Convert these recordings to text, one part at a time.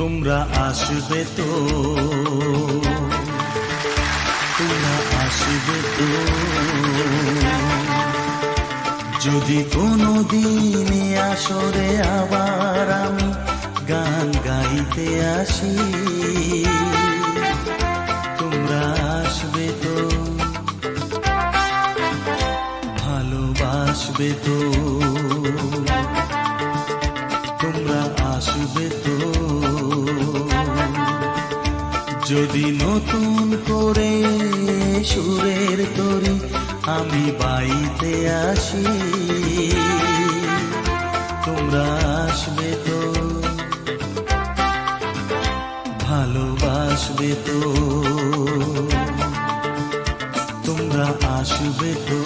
তোমরা আসবে তো, তোমরা আসবে তো, যদি কোনো দিনে আসরে আবার আমি গান গাইতে আসি, তোমরা আসবে তো, ভালোবাসবে তো, তোমরা আসবে তো, যদি নতুন করে সুরের তরি আমি বাইতে আসি, তোমরা আসবে তো, ভালোবাসবে তো, তোমরা আসবে তো।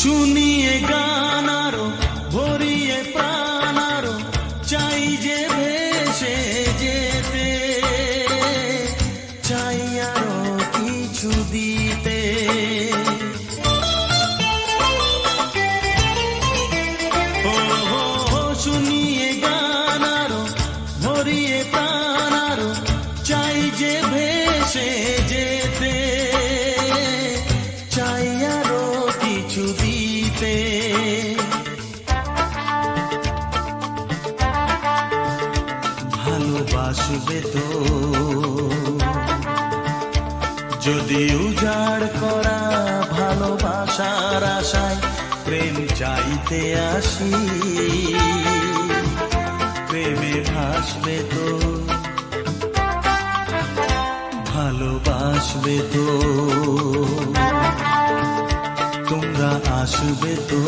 শুনিয়ে গান আরো ভরিয়ে প্রাণ আরো চাই যে ভেসে যেতে, চাই আরো কিছু দিতে, শুনিয়ে গান আরো ভরিয়ে প্রাণ আরো চাই যে ভেসে যেতে, চাই আরো কিছু দিতে, ভালোবাসবে তো, যদি উজাড় করা ভালোবাসার আশায় প্রেম চাইতে আসি, প্রেমে ভাসবে তো, ভালোবাসবে তো, তোমরা আসবে তো।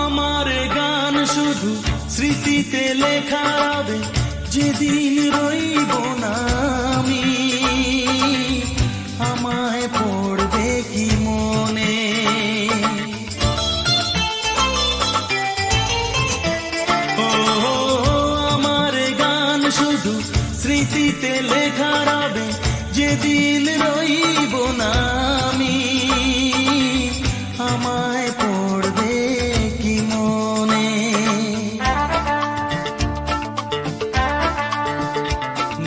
আমার গান শুধু স্মৃতিতে লেখা হবে, যেদিন রইব না আমি, আমায় পড়বে কি মনে, আমার গান শুধু স্মৃতিতে লেখা হবে, যেদিন রইব না আমি, আমায় পড়বে কি মনে,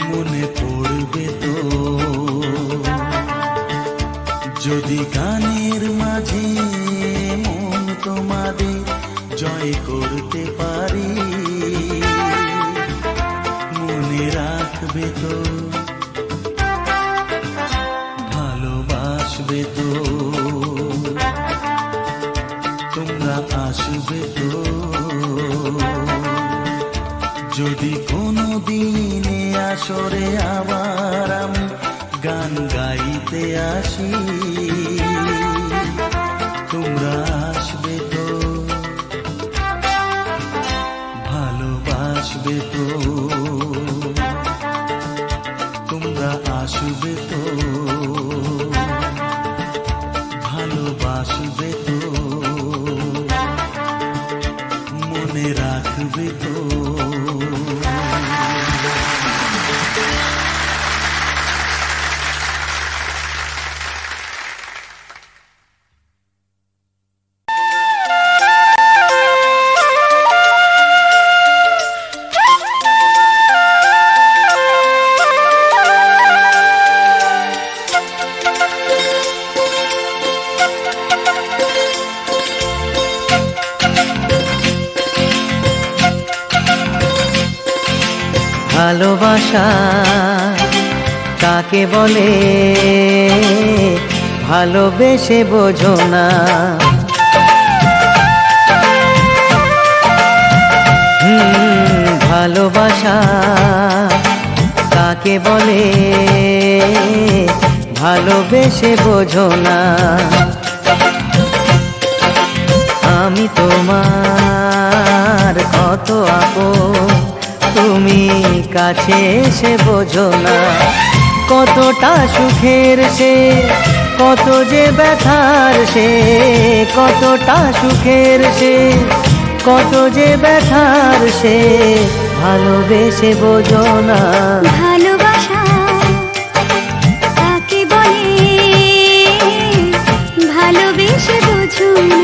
মনে পড়বে তো, যদি গানের মাঝে মন তোমাদের জয় করতে পারি, মনে রাখবে তো, ভালোবাসবে তো, তোমরা আসবে তো, যদি কোনো দিনে আসরে আবার আমি গান গাইতে আসি, তোমরা আসবে তো, ভালোবাসবে তো, তোমরা আসবে তো, ভালোবাসবে তো, মনে রাখবে তো। ভালোবাসা কাকে বলে ভালোবেসে বোঝো না। ভালোবাসা কাকে বলে ভালোবেসে বোঝো না। আমি তোমার কত আপন তুমি কাছে এসে বোঝো না। কতটা সুখের সে কত যে ব্যথার সে, কতটা সুখের সে কত যে ব্যথার সে ভালোবেসে বোঝো না। ভালোবাসা কাকে বলে ভালোবেসে বোঝো না।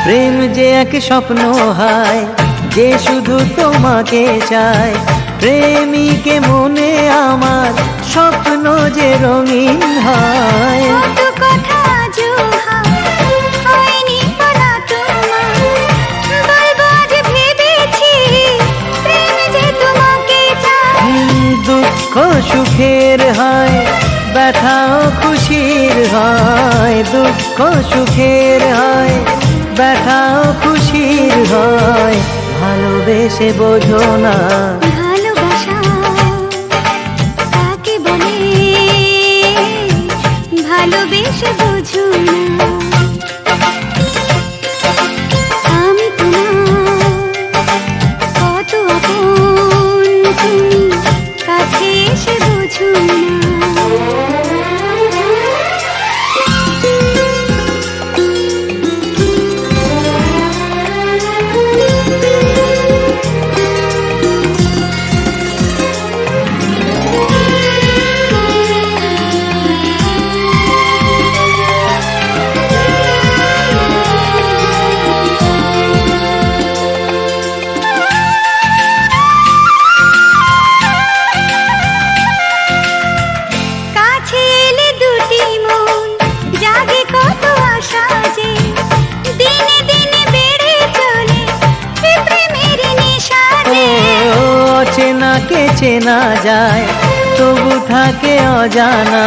প্রেম যে এক স্বপ্ন হয় যে শুধু তোমাকে চায়, প্রেমিকে মনে আমার স্বপ্ন যে রঙিন হয়। কত কথা হয়নি বলা তোমার, বলবো আজ ভেবেছি প্রেম যে তোমাকে চায়। দুঃখ সুখের হয় ব্যথাও খুশির হয়, দুঃখ সুখের হয় ব্যথাও খুশির হয় ভালোবেসে বোঝো না। ভালোবাসা কাকে বলে ভালোবেসে বোঝো না। আমি তোমার কত আপন তুমি কাছে এসে বোঝো না। চেনাকে চেনা যায় তবু থাকে অজানা,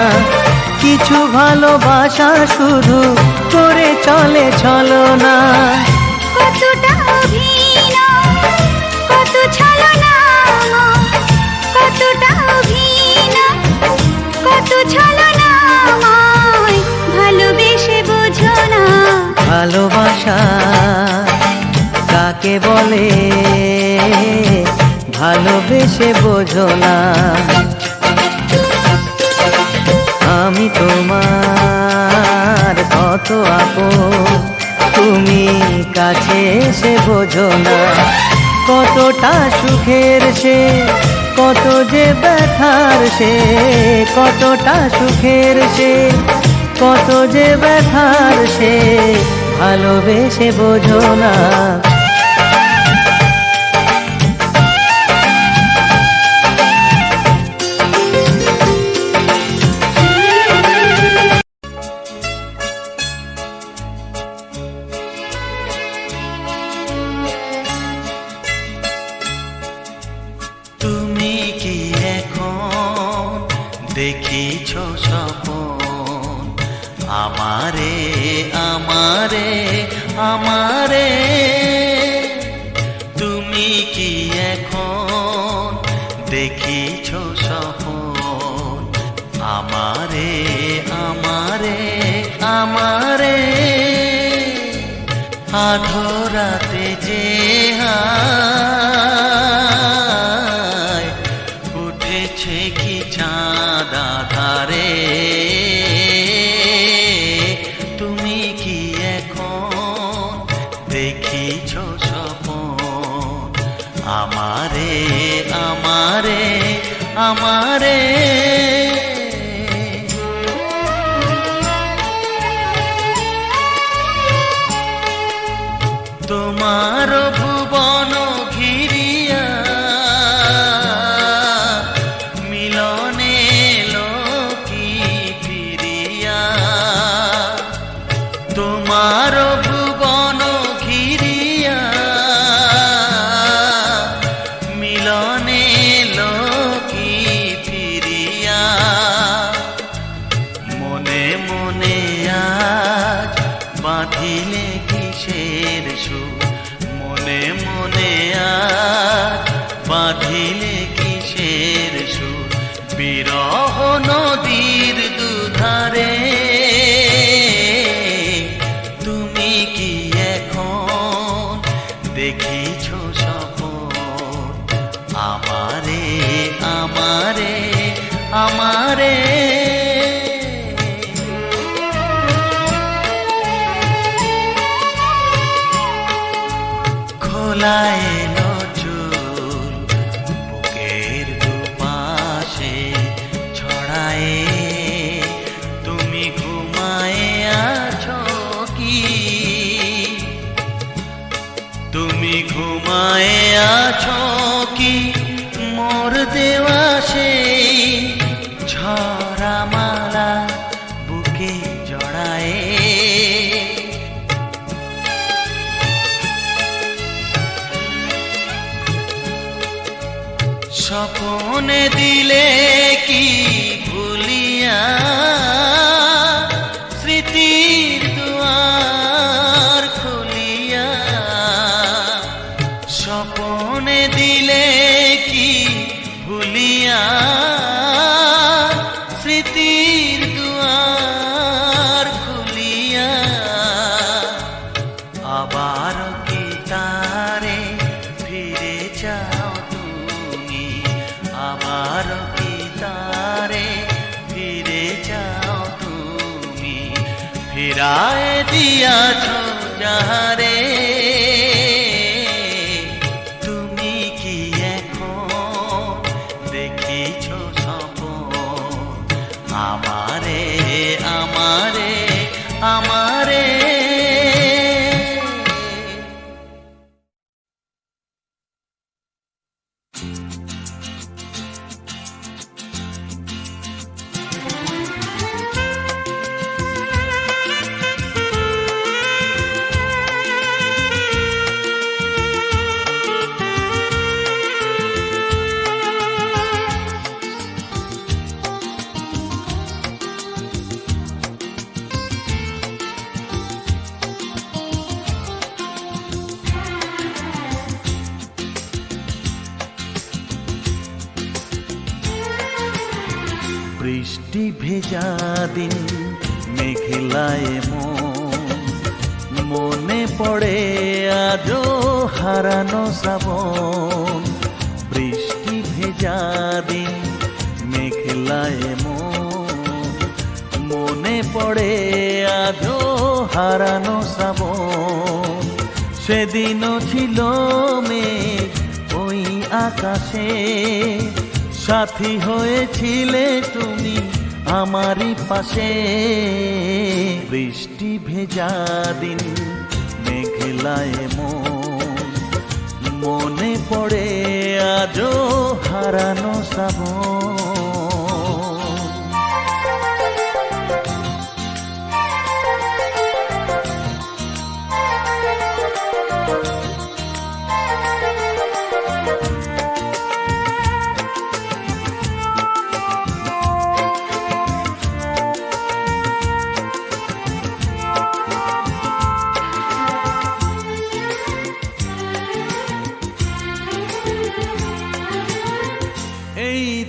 কিছু ভালোবাসা শুধু করে চলে ছলনা। কতটা অভিনয় কত ছলনা, কতটা অভিনয় কত ছলনা, ভালোবেসে বোঝো না। ভালোবাসা কাকে বলে ভালোবেসে বোঝো না। আমি তোমার কত আপন তুমি কাছে এসে বোঝো না। কতটা সুখের সে কত যে ব্যথার সে, কতটা সুখের সে কত যে ব্যথার সে ভালোবেসে বোঝো না। তুমি কি এখন দেখিছ স্বপন আমারে আমারে আমারে? তুমি কি এখন দেখিছ স্বপন আমারে আমারে আমারে? আধরাতে যে উঠেছে কি চাঁদ আধারে? তুমি কি এখন দেখিছ স্বপন আমারে আমারে? নদীর দুধারে তুমি কি এখন দেখিছ স্বপন আমারে আমারে আমারে খোলা এলো চুল বুকের দুপাশে ছড়ায়ে তুমি ঘুমায়ে আছো কি তুমি ঘুমায়ে আছো কি মোর দেওয়া সেই ঝরা মালা বুকে জড়ায়ে স্বপনে দিলে কি ভুলিয়া স্মৃতির দুয়ার খুলিয়া স্বপনে দিলে কি ভুলিয়া স্মৃতির দুয়ার খুলিয়া আবার কি তারে ফিরে যাও আবার কি তারে ফিরে যাও তুমি ফিরায় দিয়াছ যাহারে তুমি কি এখন দেখিছ স্বপন আমারে আমারে আমারে বৃষ্টি ভেজা দিন মেঘলায় মনে পড়ে আজো হারানো শ্রাবণ বৃষ্টি ভেজা দিন মেঘলায় মনে পড়ে আজো হারানো শ্রাবণ সেদিনও ছিল মেঘ ওই আকাশে সাথী হয়েছিলে তুমি আমারই পাশে বৃষ্টি ভেজা দিন মেঘলায় মনে পড়ে আজো হারানো শ্রাবণ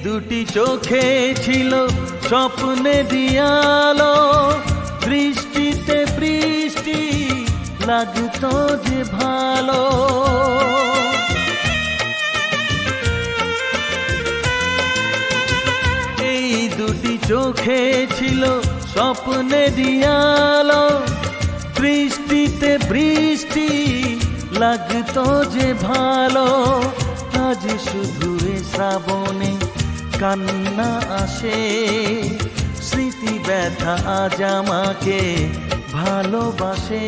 দুটি চোখে ছিল স্বপ্নে দিয়ালো বৃষ্টিতে বৃষ্টি লাগতো যে ভালো এই দুটি চোখে ছিল স্বপ্নে দিয়ালো বৃষ্টিতে বৃষ্টি লাগতো যে ভালো আজ শুধু শ্রাবণে কান্না আসে স্মৃতি ব্যথা আজ আমাকে ভালোবাসে